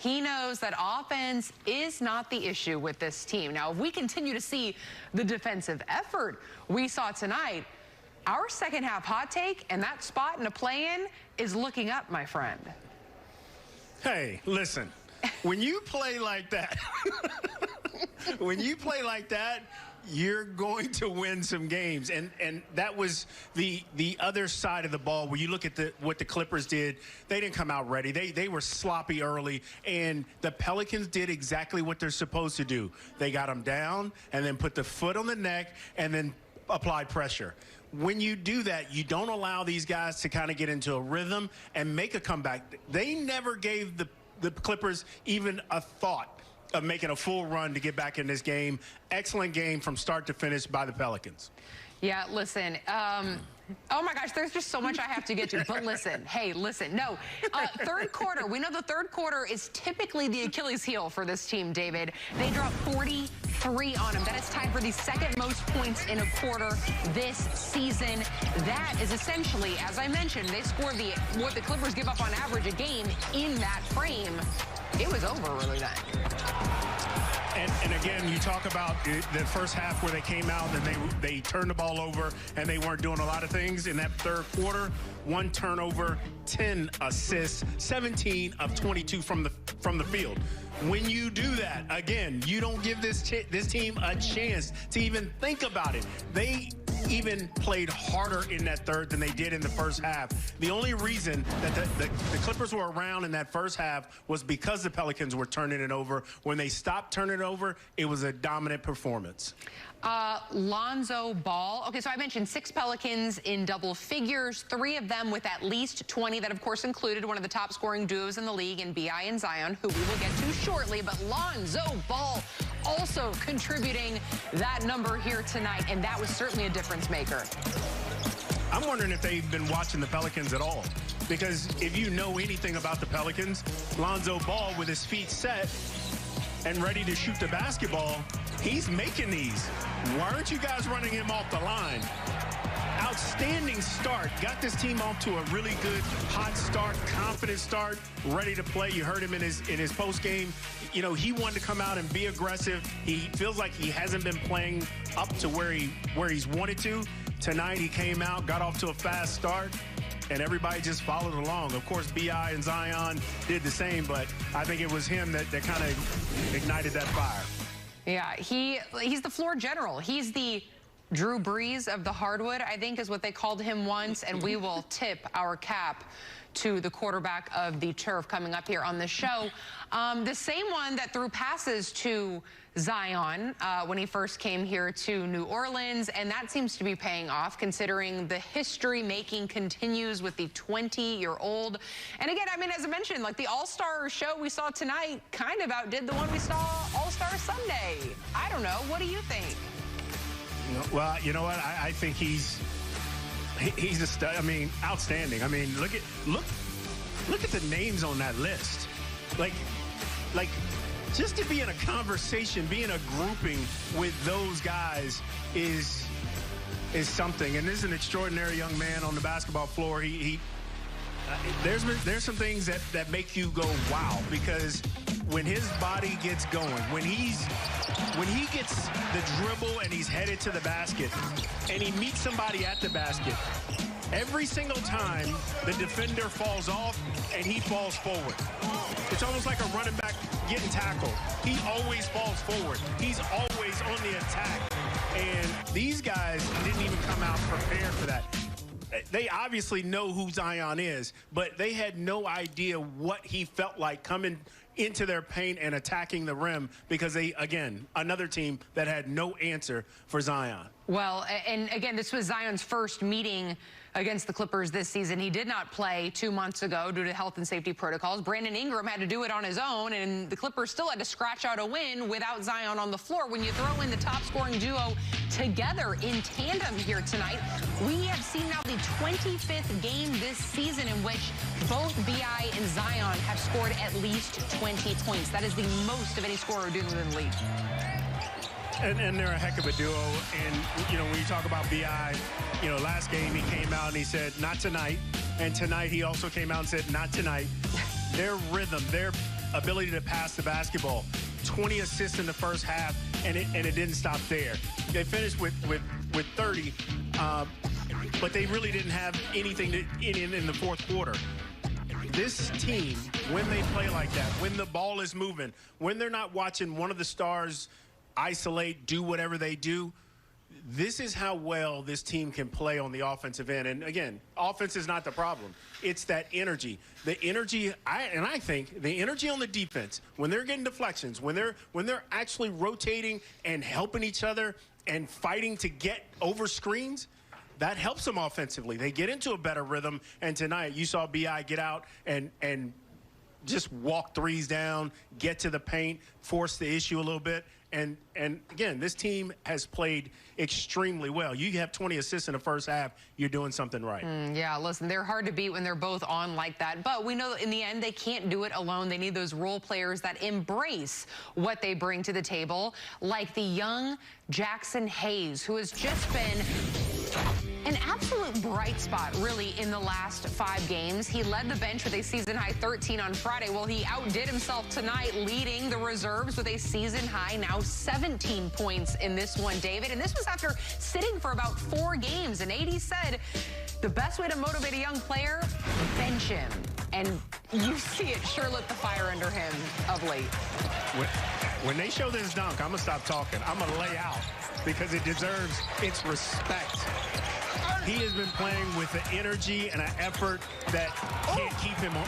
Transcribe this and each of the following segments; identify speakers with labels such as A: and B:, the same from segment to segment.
A: He knows that offense is not the issue with this team. Now, if we continue to see the defensive effort we saw tonight, our second half hot take and that spot in a play-in is looking up, my friend.
B: Hey, listen, when you play like that, you're going to win some games. And that was the other side of the ball where you look at what the Clippers did. They didn't come out ready. They were sloppy early. And the Pelicans did exactly what they're supposed to do. They got them down and then put the foot on the neck and then applied pressure. When you do that, you don't allow these guys to kind of get into a rhythm and make a comeback. They never gave the Clippers even a thought of making a full run to get back in this game. Excellent game from start to finish by the Pelicans.
A: Yeah, listen, oh my gosh, there's just so much I have to get to. But listen, hey, listen, no. Third quarter, we know the third quarter is typically the Achilles heel for this team, David. They dropped 43 on them. That is tied for the second most points in a quarter this season. That is essentially, as I mentioned, they scored what the Clippers give up on average a game in that frame. It was over really then.
B: And again, you talk about the first half where they came out and they turned the ball over and they weren't doing a lot of things. In that third quarter, 1 turnover, 10 assists, 17 of 22 from the field. When you do that, again, you don't give this team a chance to even think about it. They even played harder in that third than they did in the first half. The only reason that the Clippers were around in that first half was because the Pelicans were turning it over. When they stopped turning it over, it was a dominant performance.
A: Lonzo Ball. Okay, so I mentioned 6 Pelicans in double figures, 3 of them with at least 20. That, of course, included one of the top scoring duos in the league in B.I. and Zion, who we will get to shortly. But Lonzo Ball also contributing that number here tonight, and that was certainly a difference maker.
B: I'm wondering if they've been watching the Pelicans at all. Because if you know anything about the Pelicans, Lonzo Ball with his feet set and ready to shoot the basketball, he's making these. Why aren't you guys running him off the line? Outstanding start. Got this team off to a really good, hot start, confident start, ready to play. You heard him in his post game. You know, he wanted to come out and be aggressive. He feels like he hasn't been playing up to where he's wanted to. Tonight he came out, got off to a fast start, and everybody just followed along. Of course, B.I. and Zion did the same, but I think it was him that kind of ignited that fire.
A: Yeah, he's the floor general. He's the Drew Brees of the hardwood, I think is what they called him once, and we will tip our cap to the quarterback of the turf coming up here on the show. The same one that threw passes to Zion when he first came here to New Orleans, and that seems to be paying off considering the history-making continues with the 20-year-old. And again, I mean, as I mentioned, like the All-Star show we saw tonight kind of outdid the one we saw All-Star Sunday. I don't know. What do you think?
B: Well, you know what? I think he's a stud. I mean, outstanding. I mean, look at the names on that list. Like just to be in a conversation, be in a grouping with those guys is something. And this is an extraordinary young man on the basketball floor. There's some things that make you go wow, because when his body gets going, when he gets the dribble and he's headed to the basket and he meets somebody at the basket, every single time the defender falls off and he falls forward. It's almost like a running back getting tackled. He always falls forward. He's always on the attack. And these guys didn't even come out prepared for that. They obviously know who Zion is, but they had no idea what he felt like coming into their paint and attacking the rim, because they, again, another team that had no answer for Zion.
A: Well, and again, this was Zion's first meeting against the Clippers this season. He did not play 2 months ago due to health and safety protocols. Brandon Ingram had to do it on his own, and the Clippers still had to scratch out a win without Zion on the floor. When you throw in the top-scoring duo together in tandem here tonight, we have seen now the 25th game this season in which both B.I. and Zion have scored at least 20 points. That is the most of any scorer doing in the league.
B: And they're a heck of a duo. And, you know, when you talk about B.I., you know, last game he came out and he said, not tonight. And tonight he also came out and said, not tonight. Their rhythm, ability to pass the basketball. 20 assists in the first half, and it didn't stop there. They finished with 30, but they really didn't have anything in the fourth quarter. This team, when they play like that, when the ball is moving, when they're not watching one of the stars isolate, do whatever they do, this is how well this team can play on the offensive end. And again, offense is not the problem. It's that energy. The energy, I think the energy on the defense, when they're getting deflections, when they're actually rotating and helping each other and fighting to get over screens, that helps them offensively. They get into a better rhythm. And tonight you saw B.I. get out and just walk threes down, get to the paint, force the issue a little bit. And again, this team has played extremely well. You have 20 assists in the first half, you're doing something right.
A: Yeah, listen, they're hard to beat when they're both on like that. But we know in the end, they can't do it alone. They need those role players that embrace what they bring to the table, like the young Jackson Hayes, who has just been an absolute bright spot, really, in the last 5 games. He led the bench with a season-high 13 on Friday. Well, he outdid himself tonight, leading the reserves with a season-high now 17 points in this one, David. And this was after sitting for about 4 games. And AD said the best way to motivate a young player, bench him. And you see it sure lit the fire under him of late.
B: When they show this dunk, I'm going to stop talking. I'm going to lay out because it deserves its respect. He has been playing with an energy and an effort that can't keep him on.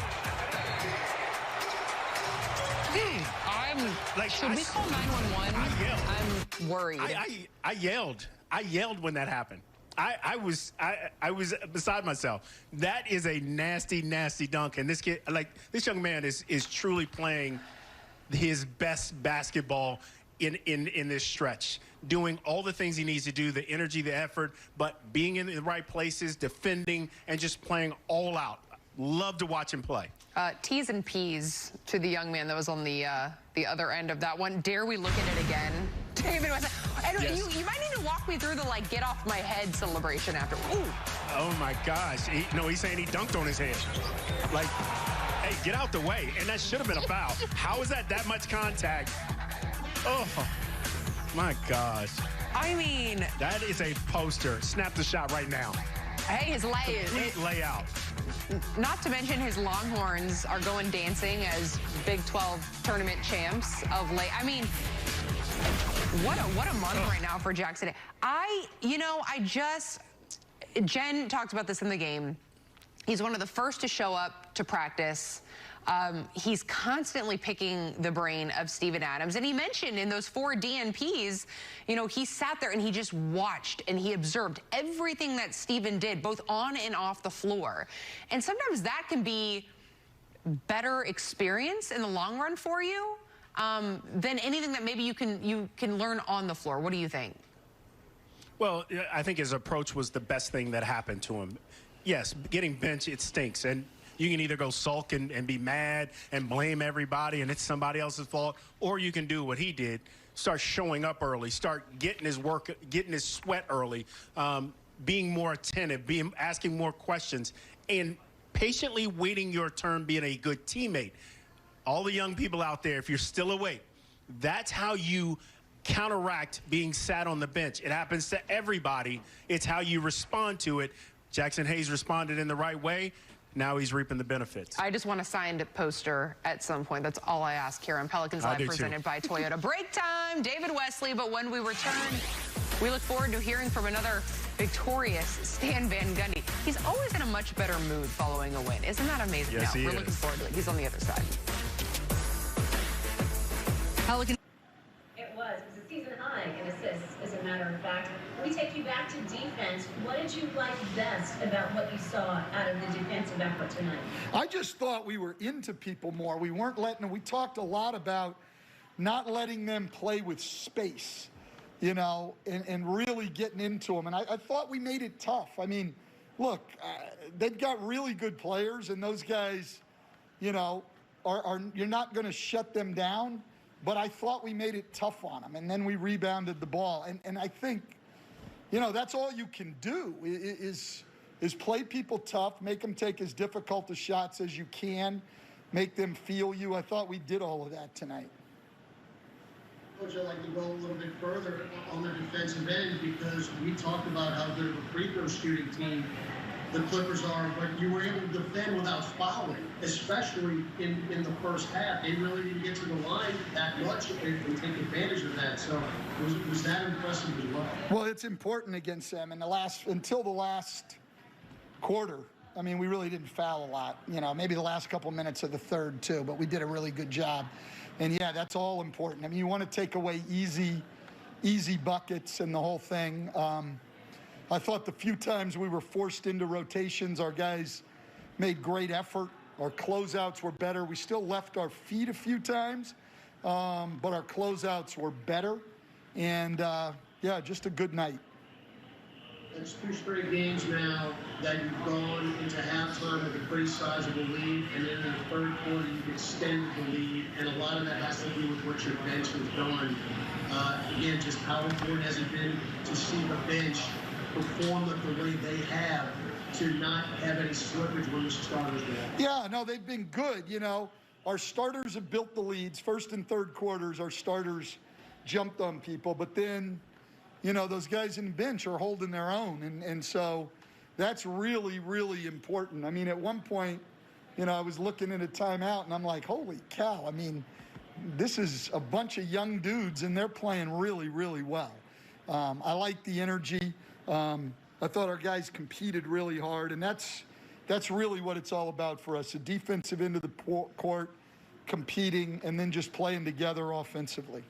A: Should we call 911? I'm worried.
B: I yelled when that happened. I was beside myself. That is a nasty, nasty dunk. And this kid, this young man is truly playing his best basketball in this stretch, doing all the things he needs to do, the energy, the effort, but being in the right places, defending, and just playing all out. Love to watch him play.
A: T's and P's to the young man that was on the other end of that one. Dare we look at it again? David,
B: yes.
A: You might need to walk me through the, get off my head celebration after. Ooh.
B: Oh, my gosh. He's saying he dunked on his head. Hey, get out the way. And that should have been a foul. How is that much contact? Oh, my gosh.
A: I mean,
B: that is a poster. Snap the shot right now.
A: Hey, his
B: complete layout.
A: Not to mention his Longhorns are going dancing as Big 12 tournament champs of late. I mean, what a month right now for Jackson. Jen talked about this in the game. He's one of the first to show up to practice. He's constantly picking the brain of Steven Adams. And he mentioned in those 4 DNPs, he sat there and he just watched and he observed everything that Steven did, both on and off the floor. And sometimes that can be better experience in the long run for you than anything that maybe you can learn on the floor. What do you think?
B: Well, I think his approach was the best thing that happened to him. Yes, getting benched, it stinks. And you can either go sulk and be mad and blame everybody and it's somebody else's fault, or you can do what he did, start showing up early, start getting his work, getting his sweat early, being more attentive, asking more questions, and patiently waiting your turn, being a good teammate. All the young people out there, if you're still awake, that's how you counteract being sat on the bench. It happens to everybody. It's how you respond to it. Jackson Hayes responded in the right way. Now he's reaping the benefits.
A: I just want a signed poster at some point. That's all I ask here on Pelicans Live, presented by Toyota. Break time, David Wesley. But when we return, we look forward to hearing from another victorious Stan Van Gundy. He's always in a much better mood following a win. Isn't that amazing?
B: Yes,
A: we're looking forward to it. He's on the other side. Pelicans.
C: It was a season high in assists, as a matter of fact. We take you back to defense. What did you like best about what you saw out of the defensive effort tonight?
D: I just thought we were into people more. We weren't letting them. We talked a lot about not letting them play with space, and really getting into them. And I thought we made it tough. I mean, look, they've got really good players, and those guys, are you're not going to shut them down. But I thought we made it tough on them, and then we rebounded the ball. And I think, that's all you can do is play people tough, make them take as difficult the shots as you can. make them feel you. I thought we did all of that tonight.
E: Coach, I'd like to go a little bit further on the defensive end because we talked about how good of a free throw shooting team the Clippers are, but you were able to defend without fouling, especially in the first half. They really didn't get to the line that much and take advantage of that. So was that impressive as well?
D: Well, it's important against them. Until the last quarter, I mean, we really didn't foul a lot. You know, maybe the last couple minutes of the third too, but we did a really good job. And yeah, that's all important. I mean, you want to take away easy buckets and the whole thing. I thought the few times we were forced into rotations, our guys made great effort. Our closeouts were better. We still left our feet a few times, but our closeouts were better. And yeah, just a good night.
E: It's 2 straight games now that you've gone into halftime with a pretty sizable lead, and then in the third quarter you've extended the lead, and a lot of that has to do with what your bench has done. Again, just how important has it been to see the bench perform the way they have, to not have any slippage when the starters go?
D: Yeah, no, they've been good. You know, our starters have built the leads. First and third quarters, our starters jumped on people, but then, you know, those guys in the bench are holding their own. And so that's really, really important. I mean, at one point, you know, I was looking at a timeout and I'm like, holy cow. I mean, this is a bunch of young dudes and they're playing really, really well. I like the energy. I thought our guys competed really hard, and that's really what it's all about for us. The defensive end of the court, competing, and then just playing together offensively.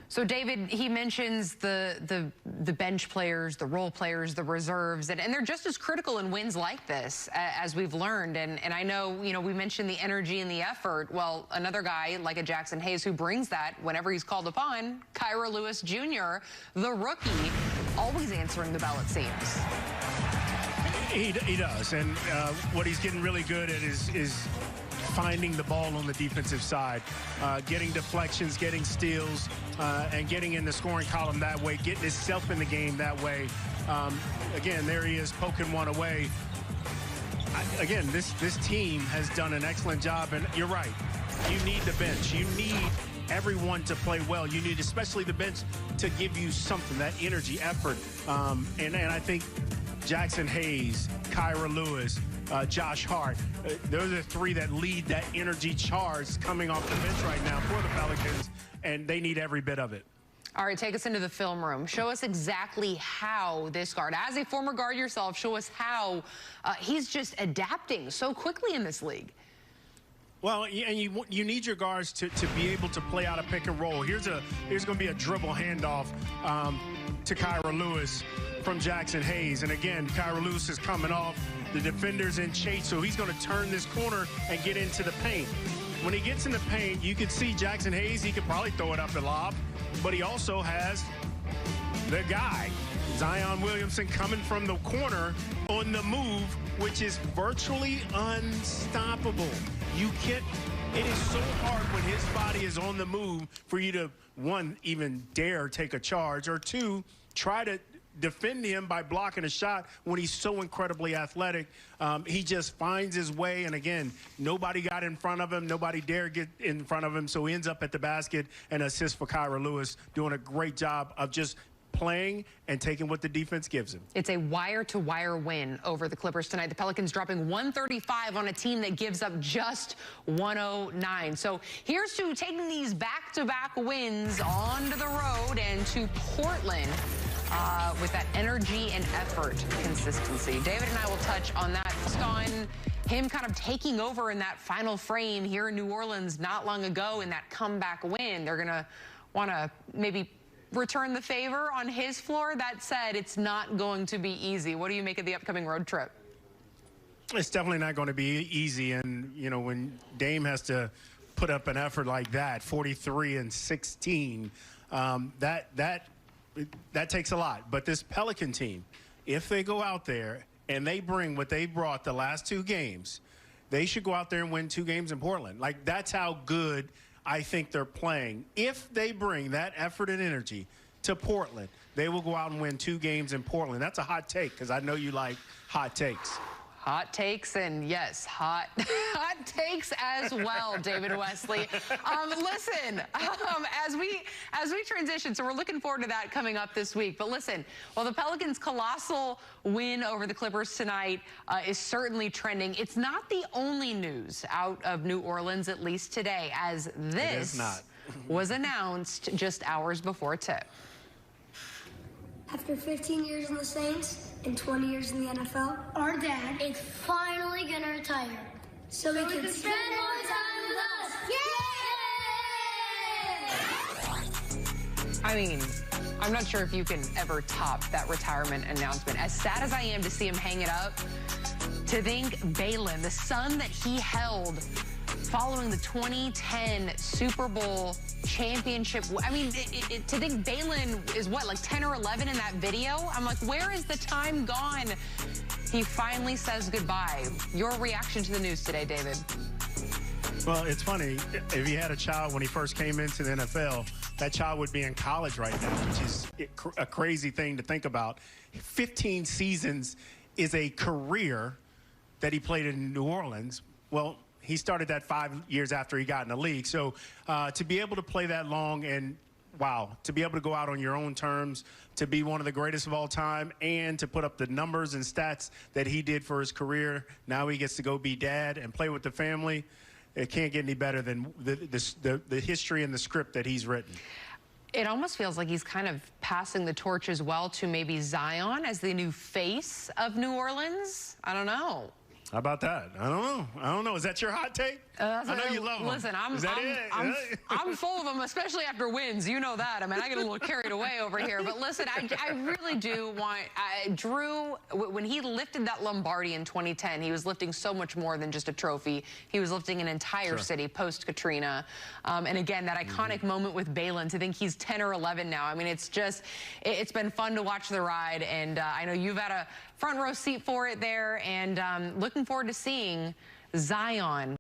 A: So, David, he mentions the bench players, the role players, the reserves, and they're just as critical in wins like this, as we've learned. And I know, you know, we mentioned the energy and the effort. Well, another guy like a Jackson Hayes who brings that whenever he's called upon, Kira Lewis Jr., the rookie, always answering the bell, it seems.
B: He does. And what he's getting really good at is finding the ball on the defensive side, getting deflections, getting steals, and getting in the scoring column that way, getting himself in the game that way. Again, there he is poking one away. Again, this team has done an excellent job, and you're right. You need the bench. You need everyone to play well. You need especially the bench to give you something, that energy, effort. And I think Jackson Hayes, Kira Lewis, Josh Hart, those are 3 that lead that energy charge coming off the bench right now for the Pelicans, and they need every bit of it.
A: All right, take us into the film room. Show us exactly how this guard, as a former guard yourself, show us how he's just adapting so quickly in this league.
B: Well, and you need your guards to be able to play out a pick and roll. Here's going to be a dribble handoff to Kira Lewis from Jackson Hayes. And again, Kira Lewis is coming off. The defender's in chase, so he's going to turn this corner and get into the paint. When he gets in the paint, you can see Jackson Hayes. He could probably throw it up the lob, but he also has the guy, Zion Williamson, coming from the corner on the move, which is virtually unstoppable. You can't. It is so hard when his body is on the move for you to, 1, even dare take a charge, or 2, try to defend him by blocking a shot when he's so incredibly athletic. He just finds his way, and again, nobody got in front of him. Nobody dare get in front of him, so he ends up at the basket and assist for Kira Lewis, doing a great job of just playing and taking what the defense gives him.
A: It's a wire-to-wire win over the Clippers tonight. The Pelicans dropping 135 on a team that gives up just 109. So here's to taking these back-to-back wins onto the road and to Portland with that energy and effort consistency. David and I will touch on that. Just on him kind of taking over in that final frame here in New Orleans not long ago in that comeback win. They're going to want to maybe return the favor on his floor. That said, it's not going to be easy. What do you make of the upcoming road trip?
B: It's definitely not going to be easy. And, you know, when Dame has to put up an effort like that, 43-16, that takes a lot. But this Pelican team, if they go out there and they bring what they brought the last 2 games, they should go out there and win 2 games in Portland. Like, that's how good I think they're playing. If they bring that effort and energy to Portland, they will go out and win 2 games in Portland. That's a hot take, because I know you like hot takes.
A: Hot takes, and yes, hot takes as well, David Wesley. Listen, as we transition, so we're looking forward to that coming up this week. But listen, while the Pelicans' colossal win over the Clippers tonight is certainly trending, it's not the only news out of New Orleans, at least today, as this was announced just hours before tip.
F: After 15 years in the Saints and 20 years in the NFL, our dad is finally gonna retire. So we can spend more time with us. Yay!
A: I mean, I'm not sure if you can ever top that retirement announcement. As sad as I am to see him hang it up, to think Balin, the son that he held following the 2010 Super Bowl championship. I mean, to think Balin is what, like 10 or 11 in that video? I'm like, where is the time gone? He finally says goodbye. Your reaction to the news today, David?
B: Well, it's funny. If he had a child when he first came into the NFL, that child would be in college right now, which is a crazy thing to think about. 15 seasons is a career that he played in New Orleans. Well, he started that 5 years after he got in the league. So to be able to play that long and, wow, to be able to go out on your own terms, to be one of the greatest of all time, and to put up the numbers and stats that he did for his career. Now he gets to go be dad and play with the family. It can't get any better than the history and the script that he's written.
A: It almost feels like he's kind of passing the torch as well to maybe Zion as the new face of New Orleans. I don't know.
B: How about that? I don't know. Is that your hot take? I know you love them.
A: Listen, I'm full of them, especially after wins. You know that. I mean, I get a little carried away over here. But listen, I really do want Drew, when he lifted that Lombardi in 2010, he was lifting so much more than just a trophy. He was lifting an entire city post-Katrina. And again, that iconic moment with Balin, to think he's 10 or 11 now. I mean, it's been fun to watch the ride. And I know you've had a front row seat for it there. And looking forward to seeing Zion